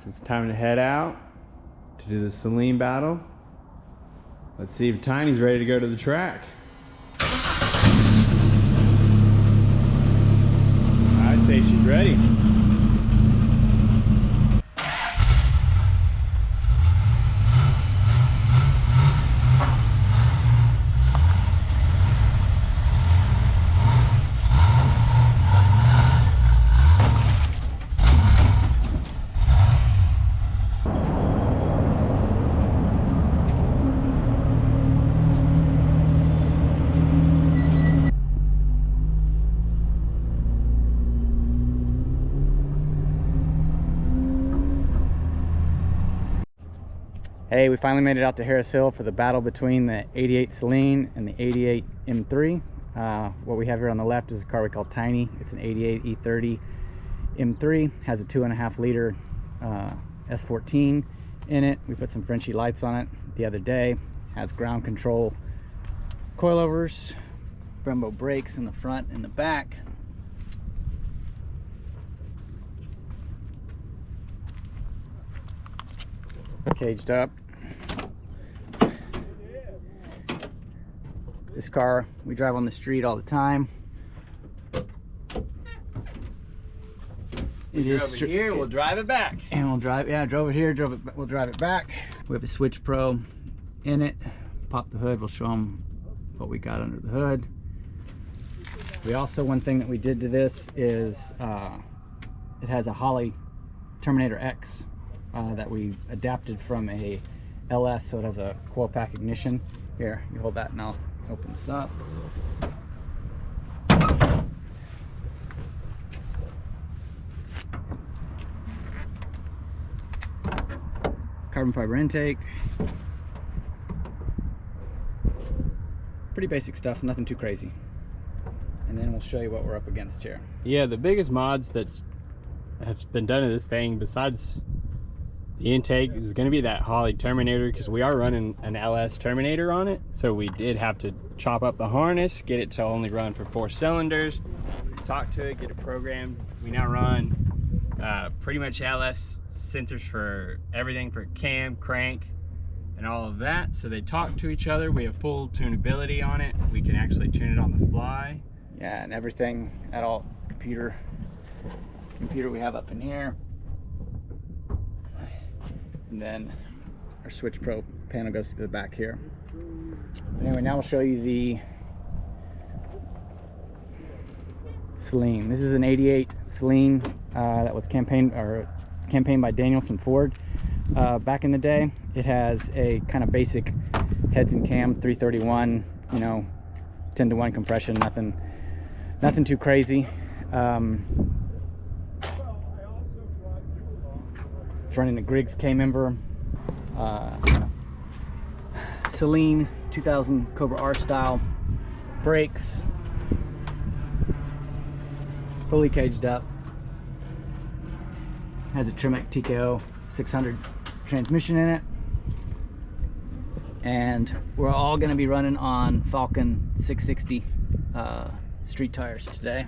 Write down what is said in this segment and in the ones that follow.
it's time to head out to do the Saleen battle. Let's see if Tiny's ready to go to the track. I'd say she's ready. Hey, we finally made it out to Harris Hill for the battle between the 88 Saleen and the 88 M3. What we have here on the left is a car we call Tiny. It's an 88 E30 M3, has a 2.5 liter S14 in it. We put some Frenchy lights on it the other day. Has ground control coilovers, Brembo brakes in the front and the back. Caged up. This car we drive on the street all the time. It is over here. We'll drive it back. And we'll drive. Yeah, drove it here. We'll drive it back. We have a Switch Pro in it. Pop the hood. We'll show them what we got under the hood. We also, one thing that we did to this is it has a Holley Terminator X. That we adapted from a LS, so it has a coil pack ignition. Here, you hold that and I'll open this up. Carbon fiber intake. Pretty basic stuff, nothing too crazy. And then we'll show you what we're up against here. Yeah, the biggest mods that have been done to this thing, besides the intake, is going to be that Holley Terminator, because we are running an LS Terminator on it, so we did have to chop up the harness, get it to only run for 4 cylinders, talk to it, get it programmed. We now run pretty much LS sensors for everything, for cam, crank, and all of that, so they talk to each other. We have full tunability on it. We can actually tune it on the fly. Yeah, and everything at all computer we have up in here. And then our Switch Pro panel goes to the back here. Anyway, now we'll show you the Saleen. This is an 88 Saleen that was campaigned by Danielson Ford back in the day. It has a kind of basic heads and cam 331, you know, 10-to-1 compression, nothing too crazy. It's running a Griggs K-member, Saleen 2000 Cobra R style brakes, fully caged up, has a Tremec TKO 600 transmission in it, and we're all going to be running on Falcon 660 street tires today.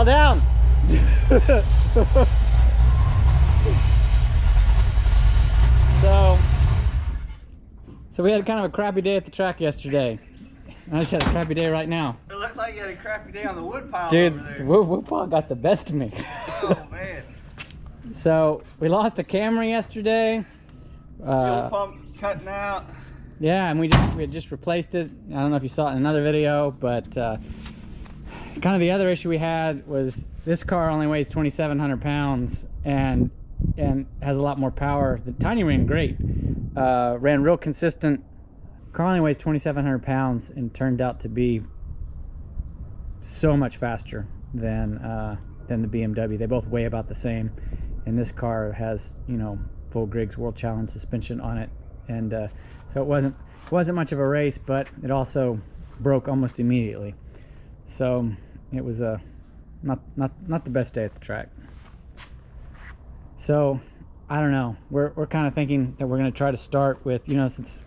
fell down. So we had kind of a crappy day at the track yesterday. I just had a crappy day right now. It looks like you had a crappy day on the wood pile. Dude, over there. wood pile got the best of me. Oh man. So we lost a camera yesterday. Fuel pump cutting out. Yeah, and we had just replaced it. I don't know if you saw it in another video, but kind of the other issue we had was this car only weighs 2,700 pounds and has a lot more power. The Tiny ran great, ran real consistent. Car only weighs 2,700 pounds and turned out to be so much faster than the BMW. They both weigh about the same, and this car has, you know, full Griggs World Challenge suspension on it, and so it wasn't much of a race, but it also broke almost immediately. So it was not the best day at the track. So I don't know. We're kind of thinking that we're going to try to start with, you know, since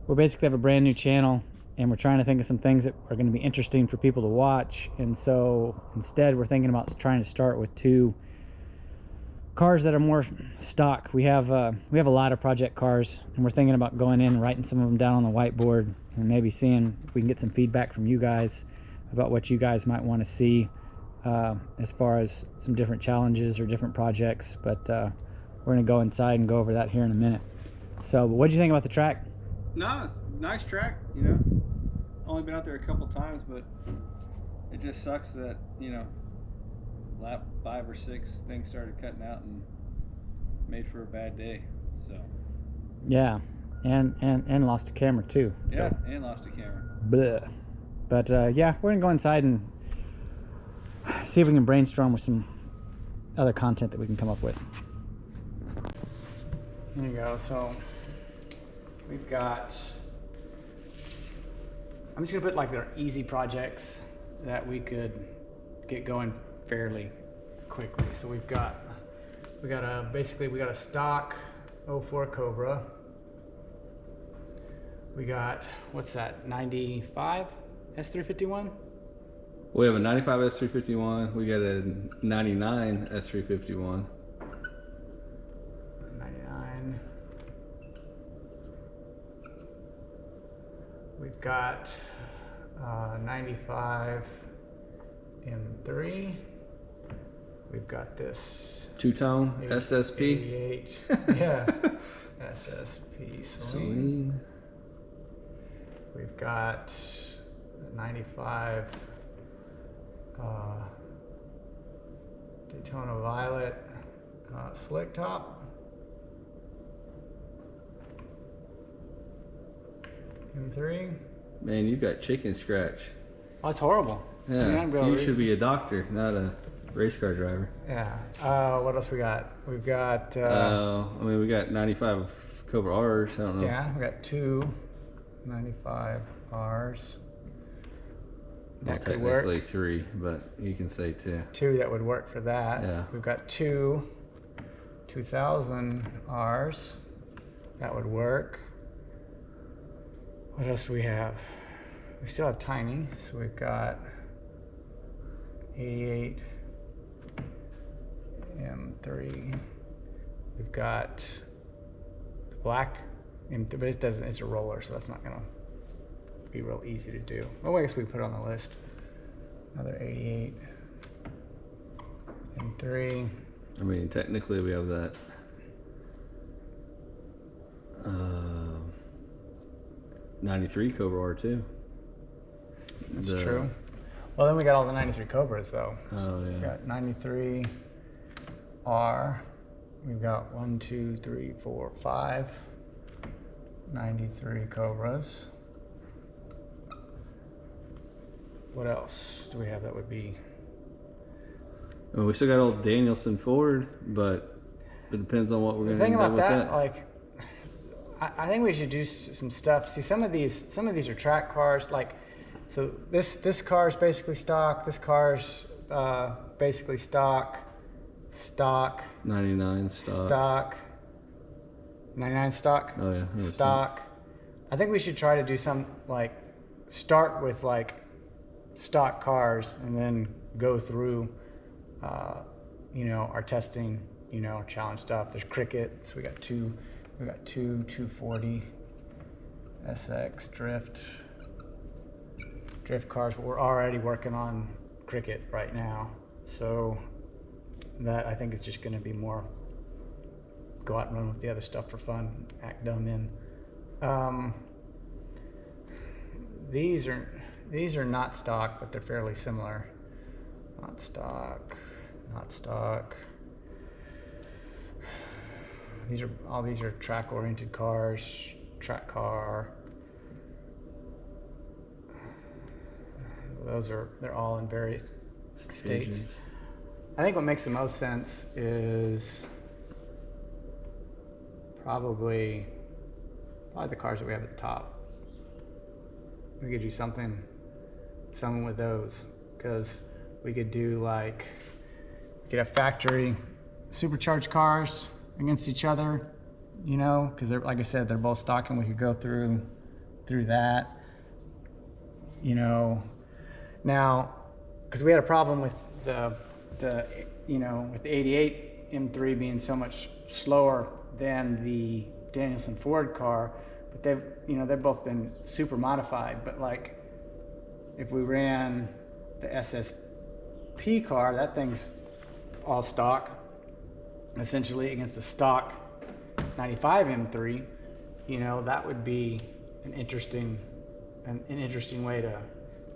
we basically have a brand new channel and we're trying to think of some things that are going to be interesting for people to watch, and so instead we're thinking about trying to start with 2 cars that are more stock. We have a lot of project cars, and we're thinking about going in and writing some of them down on the whiteboard and maybe seeing if we can get some feedback from you guys about what you guys might want to see as far as some different challenges or different projects. But we're going to go inside and go over that here in a minute. So what did you think about the track? No, nice track, you know. Only been out there a couple times, but it just sucks that, you know, lap 5 or 6 things started cutting out and made for a bad day. So yeah, and lost a camera too. Yeah, so. and lost a camera. Bleh. But yeah, we're gonna go inside and see if we can brainstorm with some other content that we can come up with. There you go. So we've got, I'm just gonna put like their easy projects that we could get going fairly quickly. So we got a stock 04 Cobra. We got, what's that, 95 S351? We have a 95 S351. We got a 99 S351. 99. We've got 95 M3. We've got this Two-tone SSP. 88. Yeah. SSP Saleen. We've got 95 Daytona Violet slick top. M3. Man, you got chicken scratch. Oh, that's horrible. Yeah, you should be a doctor, not a race car driver. Yeah. What else we got? We've got. I mean, we got 95 Cobra R's. I don't know. Yeah, we got 2 95 R's. Well, That could work. technically 3, but you can say 2. 2 that would work for that. Yeah. We've got 2 2000 R's. That would work. What else do we have? We still have Tiny, so we've got 88 M3. We've got the black M3, but it doesn't. It's a roller, so that's not gonna be real easy to do. Well, I guess we put it on the list. Another 88 M3. I mean, technically we have that 93 Cobra R too. That's true. Well, then we got all the 93 Cobras though. Oh yeah. We got 93 R. We've got 1, 2, 3, 4, 5 93 Cobras. What else do we have that would be? I mean, we still got old Danielson Ford, but it depends on what we're going to do with that. Like, I think we should do some stuff. See, some of these are track cars. Like, so this car is basically stock. This car's basically stock. 99 stock. Stock. 99 stock. Oh yeah. Stock. I think we should try to do some, like, start with like stock cars and then go through, you know, our testing, you know, challenge stuff. There's Cricket, so we got two 240 SX drift cars, but we're already working on Cricket right now. So that I think is just gonna be more go out and run with the other stuff for fun, act dumb in. These are not stock, but they're fairly similar. Not stock. These are track-oriented cars, track car. They're all in various states. I think what makes the most sense is probably the cars that we have at the top. We could do something with those, because we could do like, we could have factory supercharged cars against each other, you know, because they're, like I said, they're both stock, and we could go through that, you know. Now, because we had a problem with the you know, with the 88 M3 being so much slower than the Danielson Ford car, but they've both been super modified. But like, if we ran the SSP car, that thing's all stock, essentially, against a stock 95 M3, you know, that would be an interesting way to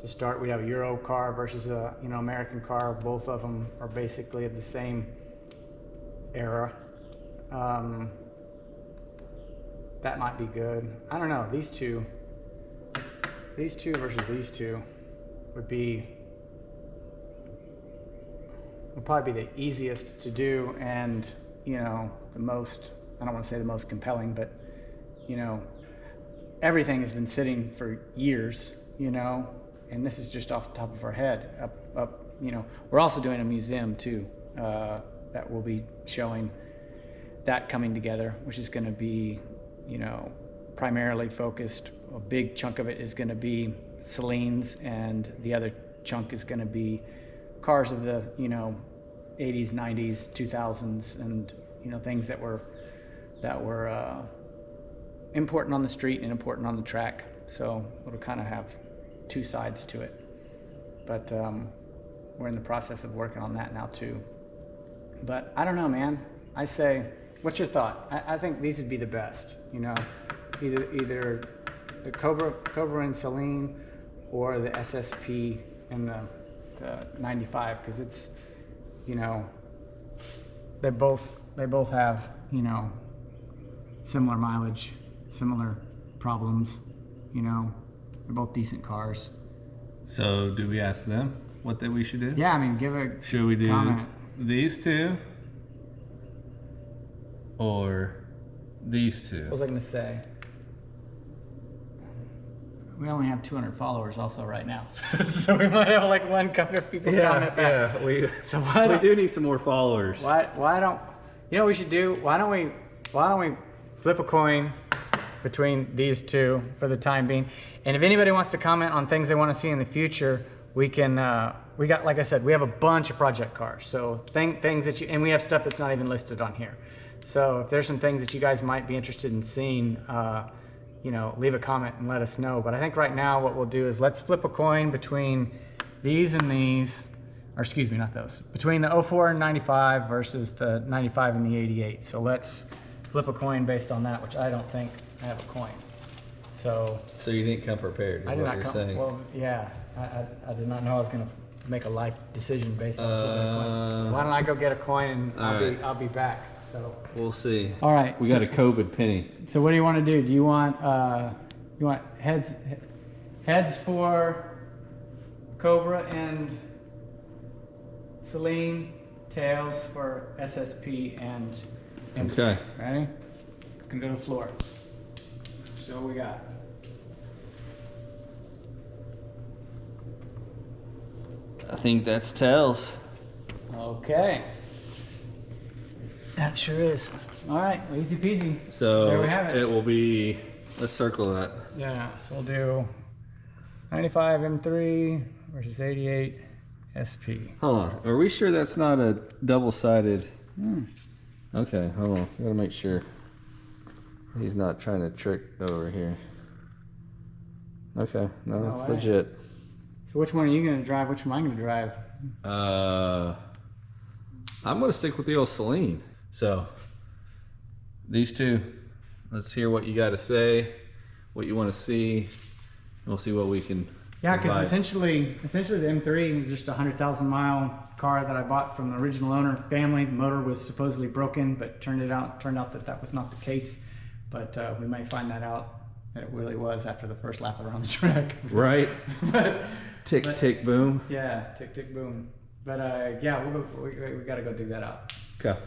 start. We'd have a Euro car versus a, you know, American car. Both of them are basically of the same era. That might be good. I don't know. These two versus these two would probably be the easiest to do, and, you know, the most, I don't want to say the most compelling, but, you know, everything has been sitting for years, you know, and this is just off the top of our head. Up, you know, we're also doing a museum too, that will be showing that coming together, which is going to be, you know, primarily focused. A big chunk of it is going to be Saleens, and the other chunk is going to be cars of the, you know, 80s, 90s, 2000s, and, you know, things that were important on the street and important on the track. So it'll kind of have two sides to it. But we're in the process of working on that now too. But I don't know, man. I say, what's your thought? I think these would be the best, you know, either the Cobra and Saleen, or the SSP and the 95, because it's, you know, they both have, you know, similar mileage, similar problems, you know, they're both decent cars. So do we ask them what we should do? Yeah, I mean, give a Should we do comment. these two or these two? What was I going to say? We only have 200 followers also right now. So we might have like one couple of people comment back. Yeah, we So do need some more followers. Why don't, you know what we should do? Why don't we flip a coin between these two for the time being? And if anybody wants to comment on things they want to see in the future, we can, we got, like I said, we have a bunch of project cars. So things that and we have stuff that's not even listed on here. So if there's some things that you guys might be interested in seeing, you know, leave a comment and let us know. But I think right now what we'll do is let's flip a coin between these and these, or excuse me, not those, between the 04 and 95 versus the 95 and the 88. So let's flip a coin based on that, which I don't think I have a coin. So you didn't come prepared, is I did what not you're come, saying. well, yeah, I did not know I was going to make a life decision based on flipping a coin. Why don't I go get a coin and I'll be back. So We'll see. all right. We got a COVID penny. So what do you want to do? Do you want heads for Cobra and Saleen, tails for SSP and M3? Okay. Ready? It's gonna go to the floor. So what we got? I think that's tails. Okay. That sure is. All right, easy peasy. So there we have it. It will be, let's circle that. Yeah, so we'll do 95 M3 versus 88 SP. Hold on. Are we sure that's not a double-sided? Okay, hold on. Gotta make sure he's not trying to trick over here. Okay, no, that's way. legit. So which one are you gonna drive? Which one am I gonna drive? I'm gonna stick with the old Saleen. So these two, let's hear what you got to say, what you want to see, and we'll see what we can. Yeah, because provide. essentially the M3 is just a 100,000-mile car that I bought from the original owner family. The motor was supposedly broken, but turned out that that was not the case. But we might find that out that it really was after the first lap around the track. Right. but Tick tick boom. yeah, tick tick boom. But yeah, we got to go dig that out. Okay.